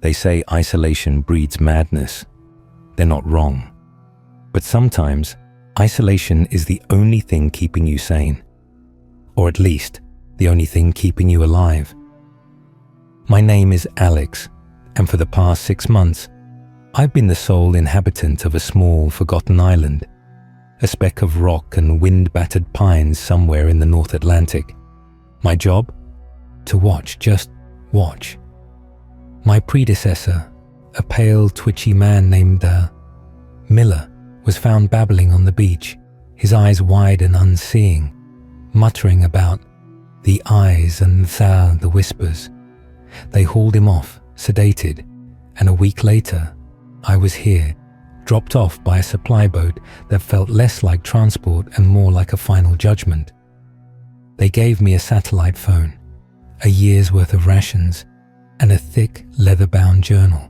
They say isolation breeds madness. They're not wrong. But sometimes, isolation is the only thing keeping you sane. Or at least, the only thing keeping you alive. My name is Alex, and for the past 6 months, I've been the sole inhabitant of a small, forgotten island, a speck of rock and wind-battered pines somewhere in the North Atlantic. My job? To watch, just watch. My predecessor, a pale, twitchy man named Miller, was found babbling on the beach, his eyes wide and unseeing, muttering about the eyes and the whispers. They hauled him off, sedated, and a week later, I was here, dropped off by a supply boat that felt less like transport and more like a final judgment. They gave me a satellite phone, a year's worth of rations, and a thick, leather-bound journal.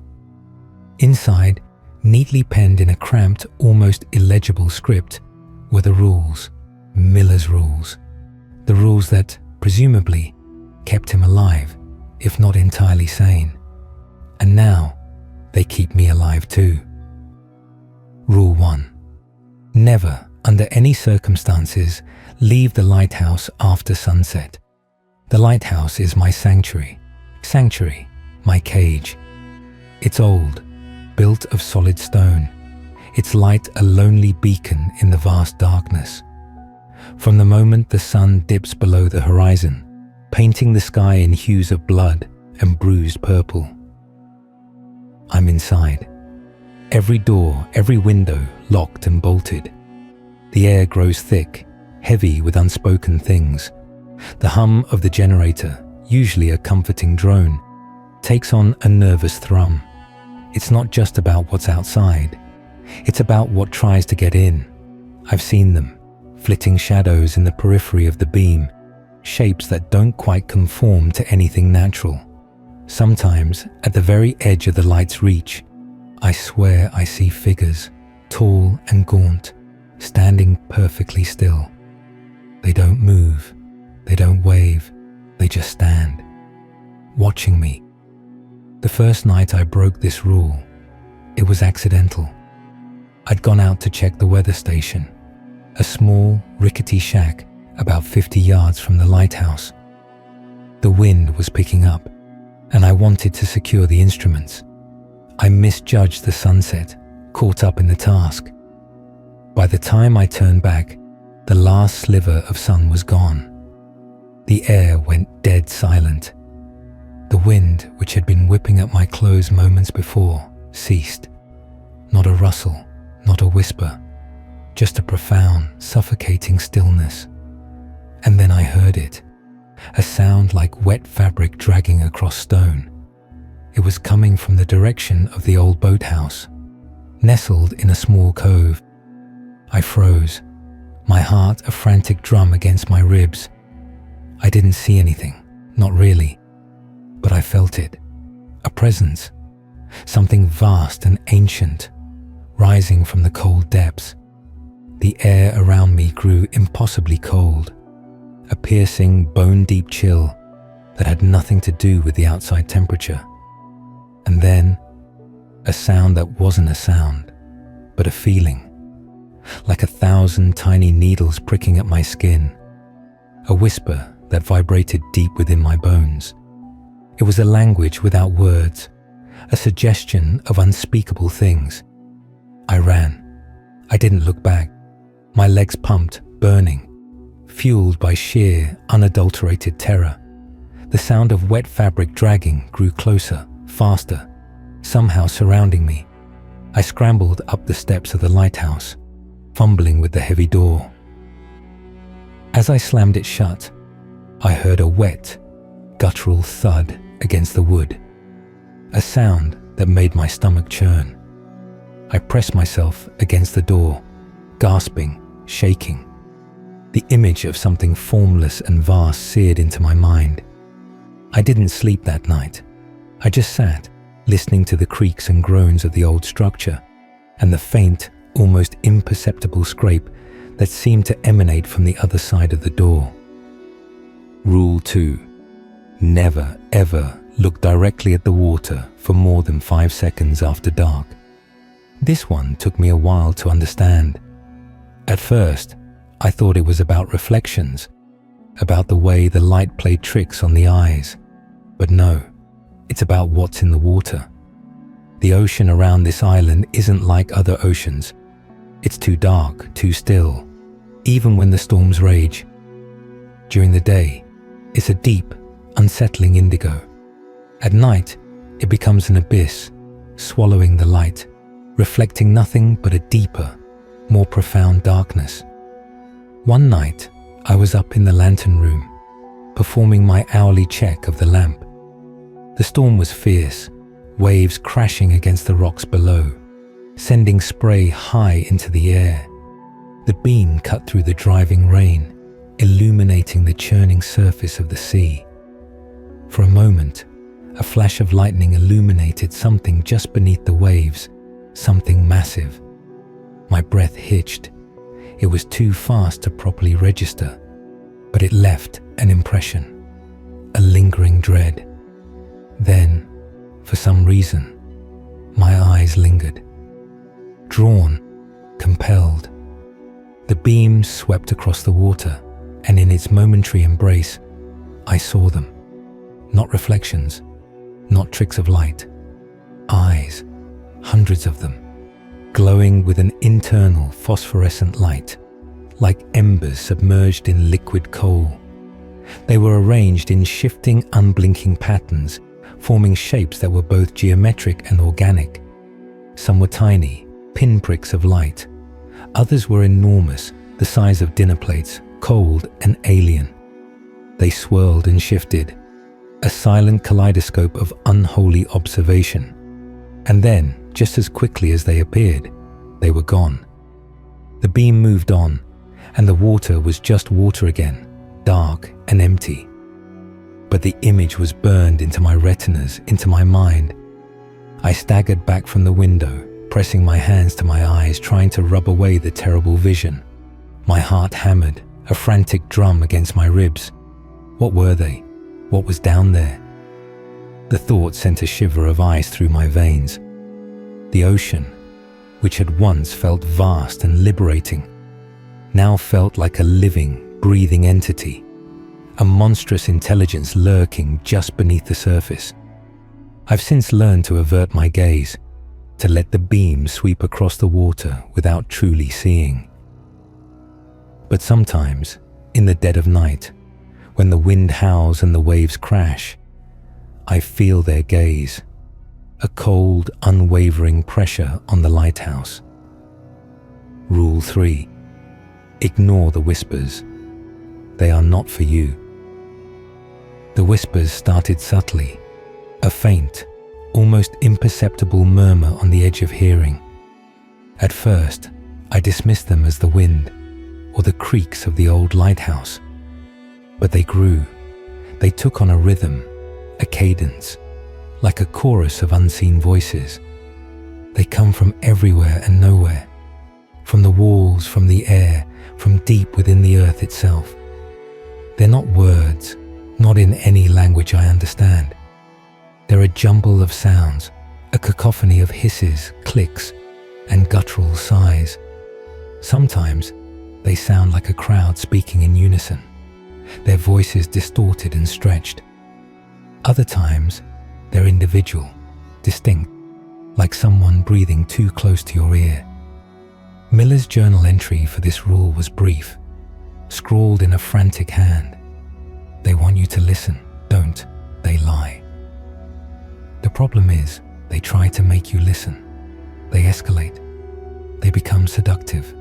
Inside, neatly penned in a cramped, almost illegible script, were the rules, Miller's rules, the rules that, presumably, kept him alive, if not entirely sane. And now, they keep me alive too. Rule 1. Never, under any circumstances, leave the lighthouse after sunset. The lighthouse is my sanctuary, my cage. It's old, built of solid stone, its light a lonely beacon in the vast darkness. From the moment the sun dips below the horizon, painting the sky in hues of blood and bruised purple. I'm inside. Every door, every window locked and bolted. The air grows thick, heavy with unspoken things. The hum of the generator, usually a comforting drone, takes on a nervous thrum. It's not just about what's outside. It's about what tries to get in. I've seen them, flitting shadows in the periphery of the beam, shapes that don't quite conform to anything natural. Sometimes, at the very edge of the light's reach, I swear I see figures, tall and gaunt, standing perfectly still. They don't move, they don't wave, they just stand, watching me. The first night I broke this rule, it was accidental. I'd gone out to check the weather station, a small, rickety shack about 50 yards from the lighthouse. The wind was picking up, and I wanted to secure the instruments. I misjudged the sunset, caught up in the task. By the time I turned back, the last sliver of sun was gone. The air went dead silent. The wind, which had been whipping at my clothes moments before, ceased. Not a rustle, not a whisper, just a profound, suffocating stillness. And then I heard it, a sound like wet fabric dragging across stone. It was coming from the direction of the old boathouse, nestled in a small cove. I froze, my heart a frantic drum against my ribs. I didn't see anything, not really, but I felt it, a presence, something vast and ancient, rising from the cold depths. The air around me grew impossibly cold, a piercing, bone-deep chill that had nothing to do with the outside temperature. And then, a sound that wasn't a sound, but a feeling, like 1,000 tiny needles pricking at my skin, a whisper that vibrated deep within my bones. It was a language without words, a suggestion of unspeakable things. I ran. I didn't look back. My legs pumped, burning, fueled by sheer, unadulterated terror. The sound of wet fabric dragging grew closer, faster, somehow surrounding me. I scrambled up the steps of the lighthouse, fumbling with the heavy door. As I slammed it shut, I heard a wet, guttural thud against the wood, a sound that made my stomach churn. I pressed myself against the door, gasping, shaking. The image of something formless and vast seared into my mind. I didn't sleep that night. I just sat, listening to the creaks and groans of the old structure, and the faint, almost imperceptible scrape that seemed to emanate from the other side of the door. Rule 2. Never, ever looked directly at the water for more than 5 seconds after dark. This one took me a while to understand. At first, I thought it was about reflections, about the way the light played tricks on the eyes. But no, it's about what's in the water. The ocean around this island isn't like other oceans. It's too dark, too still, even when the storms rage. During the day, it's a deep, unsettling indigo. At night, it becomes an abyss, swallowing the light, reflecting nothing but a deeper, more profound darkness. One night, I was up in the lantern room, performing my hourly check of the lamp. The storm was fierce, waves crashing against the rocks below, sending spray high into the air. The beam cut through the driving rain, illuminating the churning surface of the sea. For a moment, a flash of lightning illuminated something just beneath the waves, something massive. My breath hitched. It was too fast to properly register, but it left an impression, a lingering dread. Then, for some reason, my eyes lingered. Drawn, compelled. The beam swept across the water, and in its momentary embrace, I saw them. Not reflections, not tricks of light. Eyes, hundreds of them, glowing with an internal phosphorescent light, like embers submerged in liquid coal. They were arranged in shifting, unblinking patterns, forming shapes that were both geometric and organic. Some were tiny, pinpricks of light. Others were enormous, the size of dinner plates, cold and alien. They swirled and shifted, a silent kaleidoscope of unholy observation. And then, just as quickly as they appeared, they were gone. The beam moved on, and the water was just water again, dark and empty. But the image was burned into my retinas, into my mind. I staggered back from the window, pressing my hands to my eyes, trying to rub away the terrible vision. My heart hammered, a frantic drum against my ribs. What were they? What was down there? The thought sent a shiver of ice through my veins. The ocean, which had once felt vast and liberating, now felt like a living, breathing entity, a monstrous intelligence lurking just beneath the surface. I've since learned to avert my gaze, to let the beam sweep across the water without truly seeing. But sometimes, in the dead of night, when the wind howls and the waves crash, I feel their gaze, a cold, unwavering pressure on the lighthouse. Rule 3. Ignore the whispers. They are not for you. The whispers started subtly, a faint, almost imperceptible murmur on the edge of hearing. At first, I dismissed them as the wind or the creaks of the old lighthouse. But they grew. They took on a rhythm, a cadence, like a chorus of unseen voices. They come from everywhere and nowhere, from the walls, from the air, from deep within the earth itself. They're not words, not in any language I understand. They're a jumble of sounds, a cacophony of hisses, clicks, and guttural sighs. Sometimes they sound like a crowd speaking in unison, their voices distorted and stretched. Other times, they're individual, distinct, like someone breathing too close to your ear. Miller's journal entry for this rule was brief, scrawled in a frantic hand. They want you to listen, don't they lie? The problem is, they try to make you listen. They escalate. They become seductive.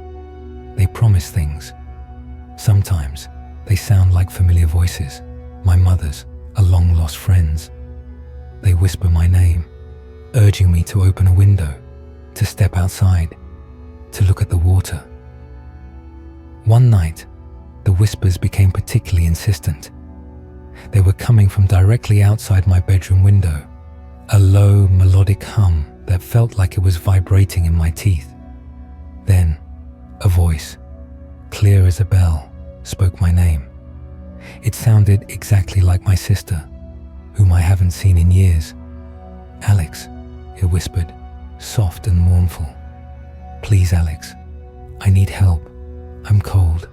They promise things. Sometimes, they sound like familiar voices, my mother's, a long-lost friend's. They whisper my name, urging me to open a window, to step outside, to look at the water. One night, the whispers became particularly insistent. They were coming from directly outside my bedroom window, a low, melodic hum that felt like it was vibrating in my teeth. Then, a voice, clear as a bell, spoke my name. It sounded exactly like my sister, whom I haven't seen in years. "Alex," it whispered, soft and mournful. "Please, Alex, I need help. I'm cold.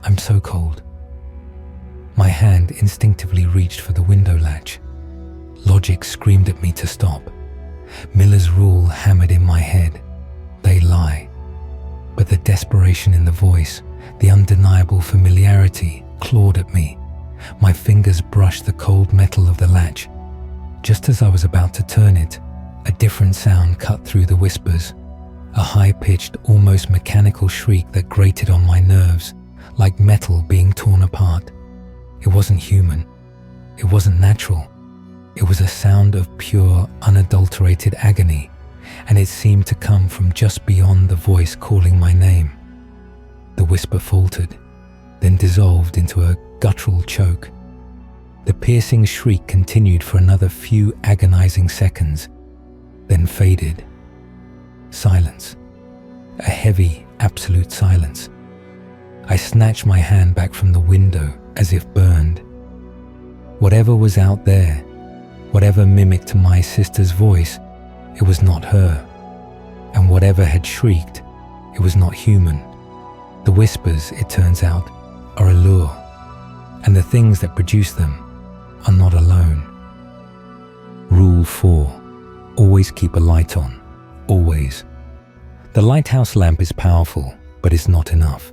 I'm so cold." My hand instinctively reached for the window latch. Logic screamed at me to stop. Miller's rule hammered in my head. They lie. But the desperation in the voice, the undeniable familiarity, clawed at me. My fingers brushed the cold metal of the latch. Just as I was about to turn it, a different sound cut through the whispers, a high-pitched, almost mechanical shriek that grated on my nerves, like metal being torn apart. It wasn't human. It wasn't natural. It was a sound of pure, unadulterated agony, and it seemed to come from just beyond the voice calling my name. The whisper faltered, then dissolved into a guttural choke. The piercing shriek continued for another few agonizing seconds, then faded. Silence. A heavy, absolute silence. I snatched my hand back from the window as if burned. Whatever was out there, whatever mimicked my sister's voice, it was not her. And whatever had shrieked, it was not human. The whispers, it turns out, are a lure, and the things that produce them are not alone. Rule 4. Always keep a light on. Always. The lighthouse lamp is powerful, but it's not enough.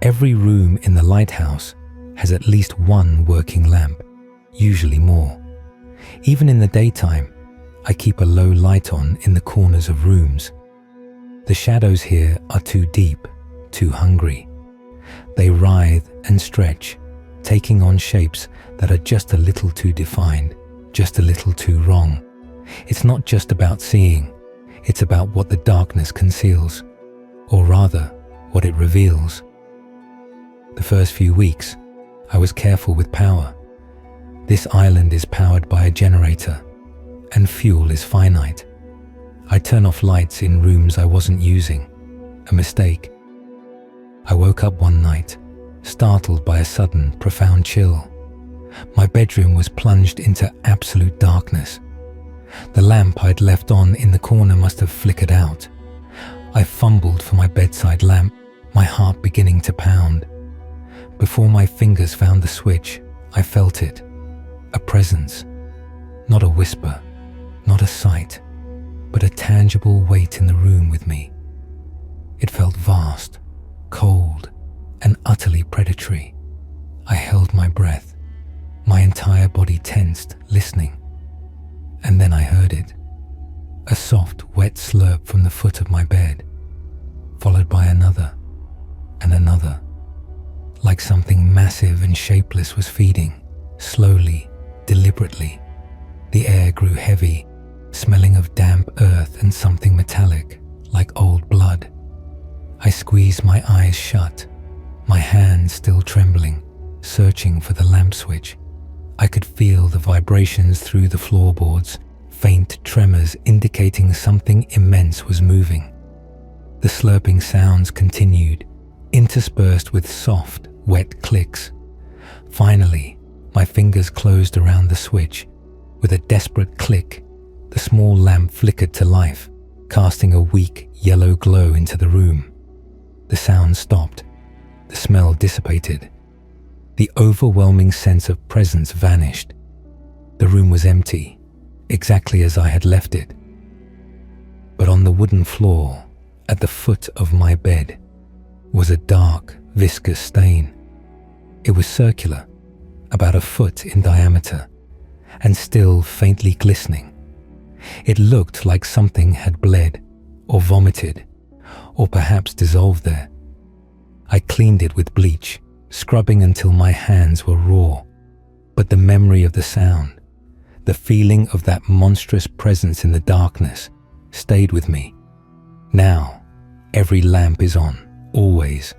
Every room in the lighthouse has at least one working lamp, usually more. Even in the daytime, I keep a low light on in the corners of rooms. The shadows here are too deep, too hungry. They writhe and stretch, taking on shapes that are just a little too defined, just a little too wrong. It's not just about seeing, it's about what the darkness conceals, or rather, what it reveals. The first few weeks, I was careful with power. This island is powered by a generator, and fuel is finite. I turn off lights in rooms I wasn't using. A mistake. I woke up one night, startled by a sudden, profound chill. My bedroom was plunged into absolute darkness. The lamp I'd left on in the corner must have flickered out. I fumbled for my bedside lamp, my heart beginning to pound. Before my fingers found the switch, I felt it. A presence. Not a whisper, not a sight, but a tangible weight in the room with me. It felt vast, cold, and utterly predatory. I held my breath, my entire body tensed, listening. And then I heard it. A soft, wet slurp from the foot of my bed, followed by another and another. Like something massive and shapeless was feeding, slowly, deliberately. The air grew heavy, smelling of damp earth and something metallic, like old blood. I squeezed my eyes shut, my hands still trembling, searching for the lamp switch. I could feel the vibrations through the floorboards, faint tremors indicating something immense was moving. The slurping sounds continued, interspersed with soft, wet clicks. Finally, my fingers closed around the switch. With a desperate click, the small lamp flickered to life, casting a weak, yellow glow into the room. The sound stopped. The smell dissipated. The overwhelming sense of presence vanished. The room was empty, exactly as I had left it. But on the wooden floor, at the foot of my bed, was a dark, viscous stain. It was circular, about a foot in diameter, and still faintly glistening. It looked like something had bled, or vomited, or perhaps dissolved there. I cleaned it with bleach, scrubbing until my hands were raw. But the memory of the sound, the feeling of that monstrous presence in the darkness, stayed with me. Now, every lamp is on, always.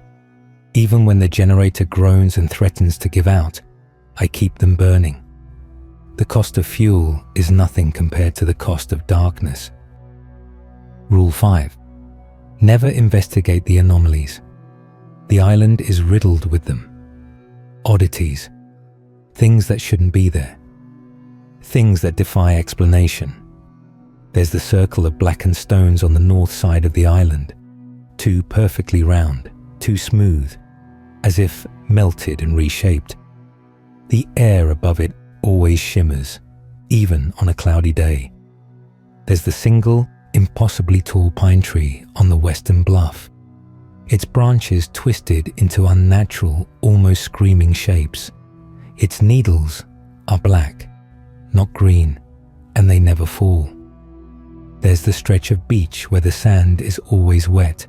Even when the generator groans and threatens to give out, I keep them burning. The cost of fuel is nothing compared to the cost of darkness. Rule 5. Never investigate the anomalies. The island is riddled with them. Oddities. Things that shouldn't be there. things that defy explanation. There's the circle of blackened stones on the north side of the island, too perfectly round, too smooth, as if melted and reshaped. The air above it always shimmers, even on a cloudy day. There's the single, impossibly tall pine tree on the western bluff, its branches twisted into unnatural, almost screaming shapes. Its needles are black, not green, and they never fall. There's the stretch of beach where the sand is always wet,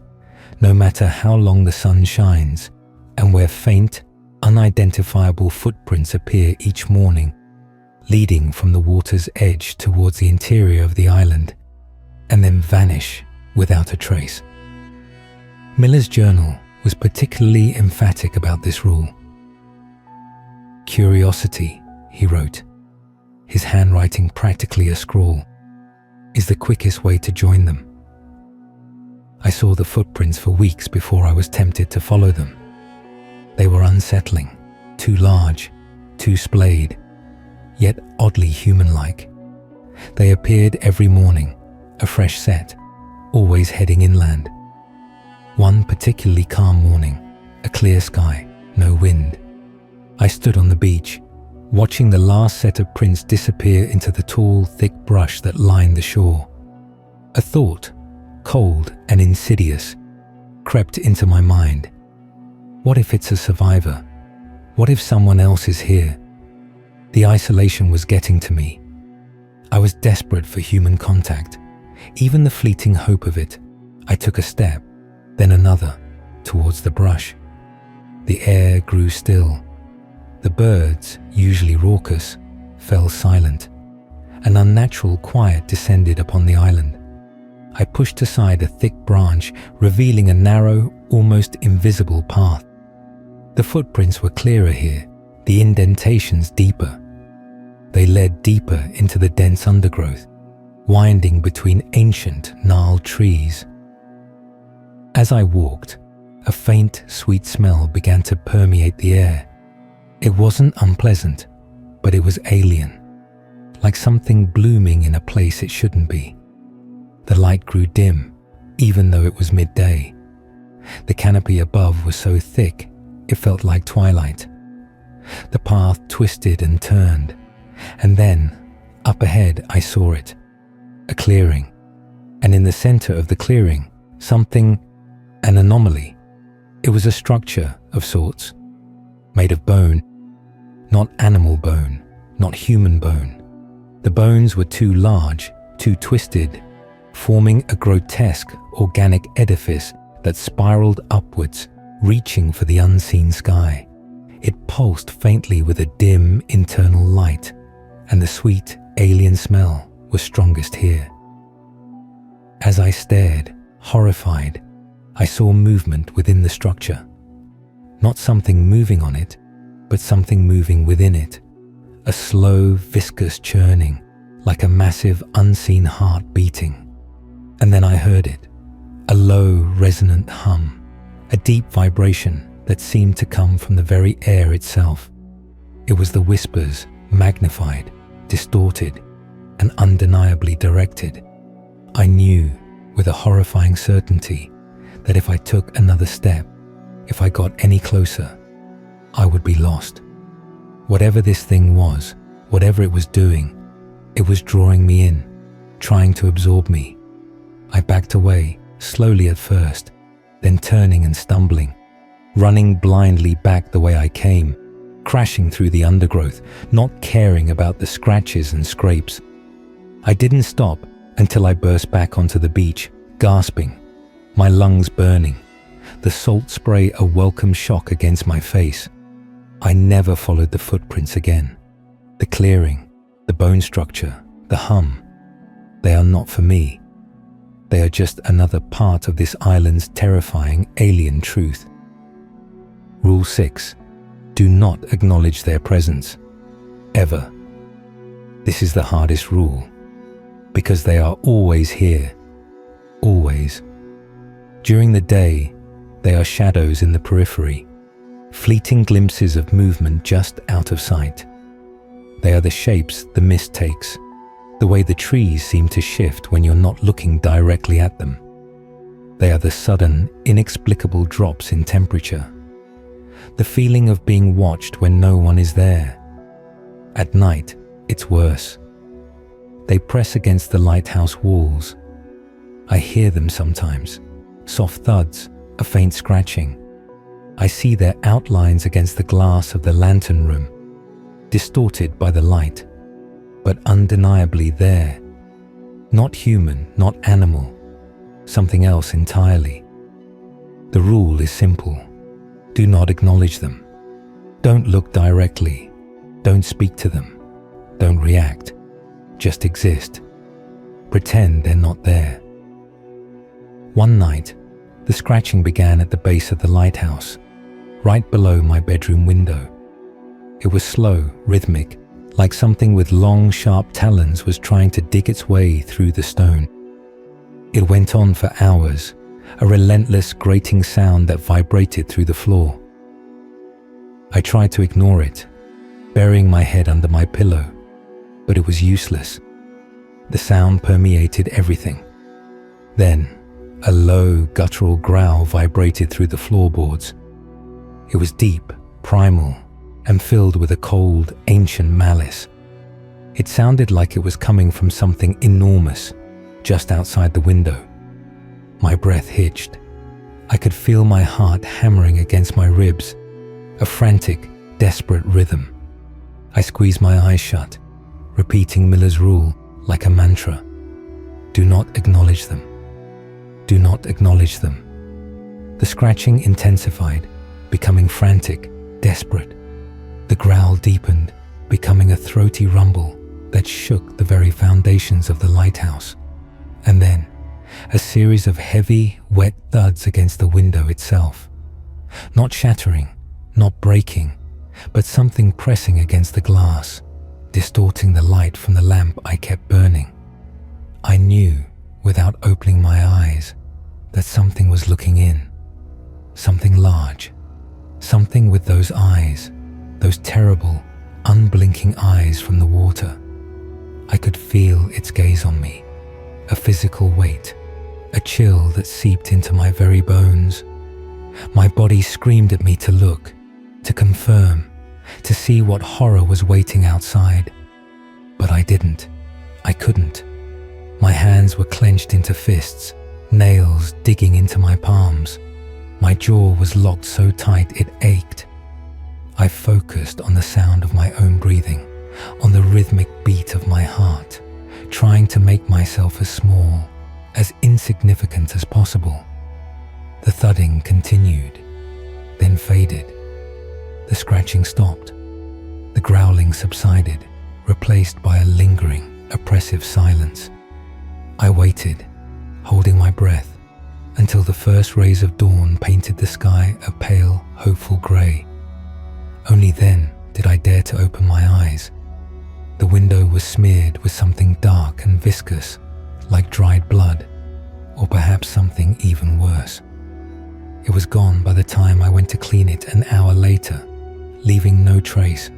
no matter how long the sun shines, and where faint, unidentifiable footprints appear each morning, leading from the water's edge towards the interior of the island, and then vanish without a trace. Miller's journal was particularly emphatic about this rule. "Curiosity," he wrote, his handwriting practically a scrawl, "is the quickest way to join them." I saw the footprints for weeks before I was tempted to follow them. They were unsettling, too large, too splayed, yet oddly human-like. They appeared every morning, a fresh set, always heading inland. One particularly calm morning, a clear sky, no wind. I stood on the beach, watching the last set of prints disappear into the tall, thick brush that lined the shore. A thought, cold and insidious, crept into my mind. What if it's a survivor? What if someone else is here? The isolation was getting to me. I was desperate for human contact, even the fleeting hope of it. I took a step, then another, towards the brush. The air grew still. The birds, usually raucous, fell silent. An unnatural quiet descended upon the island. I pushed aside a thick branch, revealing a narrow, almost invisible path. The footprints were clearer here, the indentations deeper. They led deeper into the dense undergrowth, winding between ancient, gnarled trees. As I walked, a faint, sweet smell began to permeate the air. It wasn't unpleasant, but it was alien, like something blooming in a place it shouldn't be. The light grew dim, even though it was midday. The canopy above was so thick, it felt like twilight. The path twisted and turned, and then, up ahead, I saw it. A clearing, and in the center of the clearing, something, an anomaly. It was a structure of sorts, made of bone, not animal bone, not human bone. The bones were too large, too twisted, forming a grotesque organic edifice that spiraled upwards, reaching for the unseen sky. It pulsed faintly with a dim internal light, and the sweet alien smell was strongest here. As I stared, horrified, I saw movement within the structure. Not something moving on it, but something moving within it. A slow, viscous churning, like a massive, unseen heart beating. And then I heard it, a low, resonant hum, a deep vibration that seemed to come from the very air itself. It was the whispers, magnified, distorted, and undeniably directed. I knew, with a horrifying certainty, that if I took another step, if I got any closer, I would be lost. Whatever this thing was, whatever it was doing, it was drawing me in, trying to absorb me. I backed away, slowly at first, then turning and stumbling, running blindly back the way I came, crashing through the undergrowth, not caring about the scratches and scrapes. I didn't stop until I burst back onto the beach, gasping, my lungs burning, the salt spray a welcome shock against my face. I never followed the footprints again. The clearing, the bone structure, the hum, they are not for me. They are just another part of this island's terrifying alien truth. Rule 6. Do not acknowledge their presence. Ever. This is the hardest rule, because they are always here. Always. During the day, they are shadows in the periphery, fleeting glimpses of movement just out of sight. They are the shapes the mist takes, the way the trees seem to shift when you're not looking directly at them. They are the sudden, inexplicable drops in temperature, the feeling of being watched when no one is there. At night, it's worse. They press against the lighthouse walls. I hear them sometimes, soft thuds, a faint scratching. I see their outlines against the glass of the lantern room, distorted by the light, but undeniably there. Not human, not animal, something else entirely. The rule is simple. Do not acknowledge them. Don't look directly. Don't speak to them. Don't react. Just exist. Pretend they're not there. One night, the scratching began at the base of the lighthouse, right below my bedroom window. It was slow, rhythmic, like something with long, sharp talons was trying to dig its way through the stone. It went on for hours, a relentless, grating sound that vibrated through the floor. I tried to ignore it, burying my head under my pillow, but it was useless. The sound permeated everything. Then, a low, guttural growl vibrated through the floorboards. It was deep, primal, and filled with a cold, ancient malice. It sounded like it was coming from something enormous, just outside the window. My breath hitched. I could feel my heart hammering against my ribs, a frantic, desperate rhythm. I squeezed my eyes shut, repeating Miller's rule like a mantra. Do not acknowledge them. Do not acknowledge them. The scratching intensified, becoming frantic, desperate. The growl deepened, becoming a throaty rumble that shook the very foundations of the lighthouse. And then, a series of heavy, wet thuds against the window itself. Not shattering, not breaking, but something pressing against the glass, distorting the light from the lamp I kept burning. I knew, without opening my eyes, that something was looking in. Something large. Something with those eyes, those terrible, unblinking eyes from the water. I could feel its gaze on me, a physical weight, a chill that seeped into my very bones. My body screamed at me to look, to confirm, to see what horror was waiting outside. But I didn't. I couldn't. My hands were clenched into fists, nails digging into my palms. My jaw was locked so tight it ached. I focused on the sound of my own breathing, on the rhythmic beat of my heart, trying to make myself as small, as insignificant as possible. The thudding continued, then faded. The scratching stopped. The growling subsided, replaced by a lingering, oppressive silence. I waited, holding my breath, until the first rays of dawn painted the sky a pale, hopeful grey. Only then did I dare to open my eyes. The window was smeared with something dark and viscous, like dried blood, or perhaps something even worse. It was gone by the time I went to clean it an hour later, leaving no trace.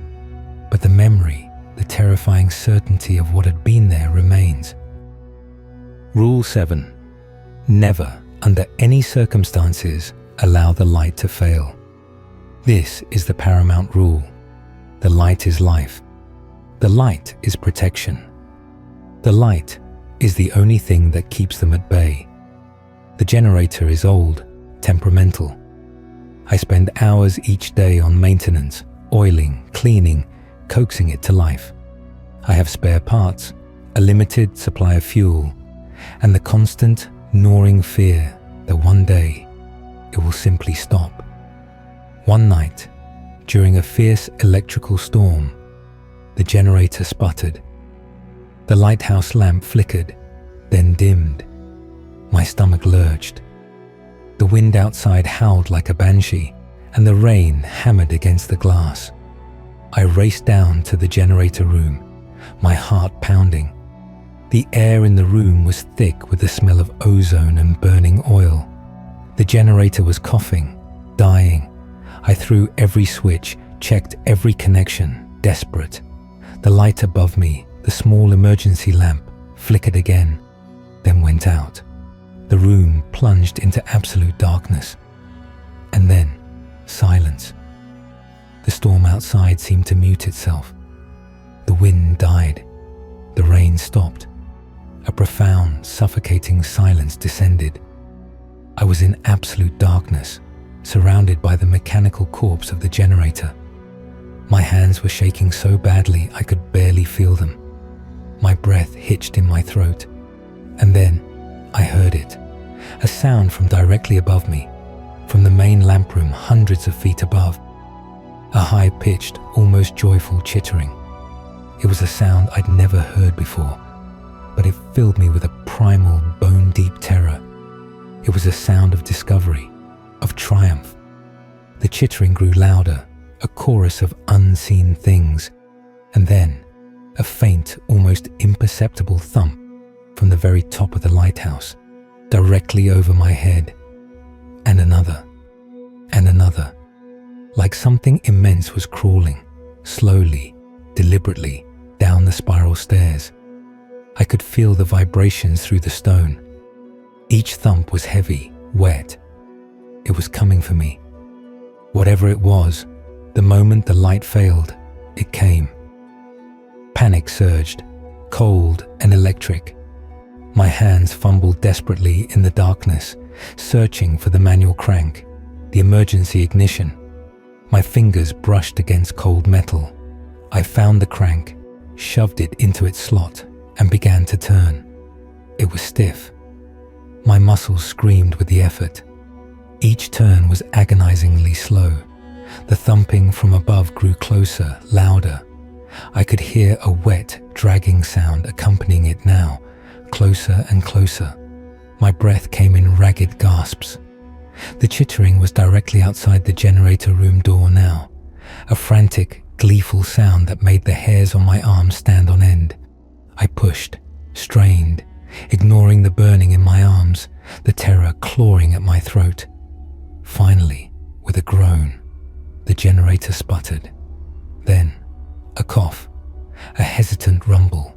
But the memory, the terrifying certainty of what had been there remains. Rule 7. Never, under any circumstances, allow the light to fail. This is the paramount rule. The light is life. The light is protection. The light is the only thing that keeps them at bay. The generator is old, temperamental. I spend hours each day on maintenance, oiling, cleaning, coaxing it to life. I have spare parts, a limited supply of fuel, and the constant, gnawing fear that one day it will simply stop. One night, during a fierce electrical storm, the generator sputtered. The lighthouse lamp flickered, then dimmed. My stomach lurched. The wind outside howled like a banshee, and the rain hammered against the glass. I raced down to the generator room, my heart pounding. The air in the room was thick with the smell of ozone and burning oil. The generator was coughing, dying. I threw every switch, checked every connection, desperate. The light above me, the small emergency lamp, flickered again, then went out. The room plunged into absolute darkness. And then, silence. The storm outside seemed to mute itself. The wind died. The rain stopped. A profound, suffocating silence descended. I was in absolute darkness, surrounded by the mechanical corpse of the generator. My hands were shaking so badly I could barely feel them. My breath hitched in my throat. And then I heard it, a sound from directly above me, from the main lamp room hundreds of feet above. A high-pitched, almost joyful chittering. It was a sound I'd never heard before, but it filled me with a primal, bone-deep terror. It was a sound of discovery, of triumph. The chittering grew louder, a chorus of unseen things, and then a faint, almost imperceptible thump from the very top of the lighthouse, directly over my head, and another, like something immense was crawling, slowly, deliberately, down the spiral stairs. I could feel the vibrations through the stone. Each thump was heavy, wet. It was coming for me. Whatever it was, the moment the light failed, it came. Panic surged, cold and electric. My hands fumbled desperately in the darkness, searching for the manual crank, the emergency ignition. My fingers brushed against cold metal. I found the crank, shoved it into its slot, and began to turn. It was stiff. My muscles screamed with the effort. Each turn was agonizingly slow. The thumping from above grew closer, louder. I could hear a wet, dragging sound accompanying it now, closer and closer. My breath came in ragged gasps. The chittering was directly outside the generator room door now, a frantic, gleeful sound that made the hairs on my arms stand on end. I pushed, strained, ignoring the burning in my arms, the terror clawing at my throat. Finally, with a groan, the generator sputtered. Then, a cough, a hesitant rumble,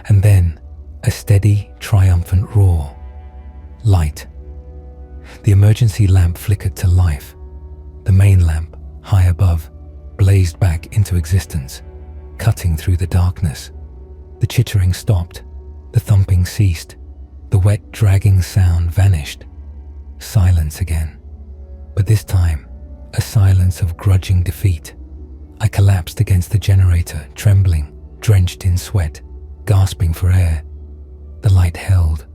and then a steady, triumphant roar. Light. The emergency lamp flickered to life. The main lamp, high above, blazed back into existence, cutting through the darkness. The chittering stopped. The thumping ceased. The wet, dragging sound vanished. Silence again. But this time, a silence of grudging defeat. I collapsed against the generator, trembling, drenched in sweat, gasping for air. The light held.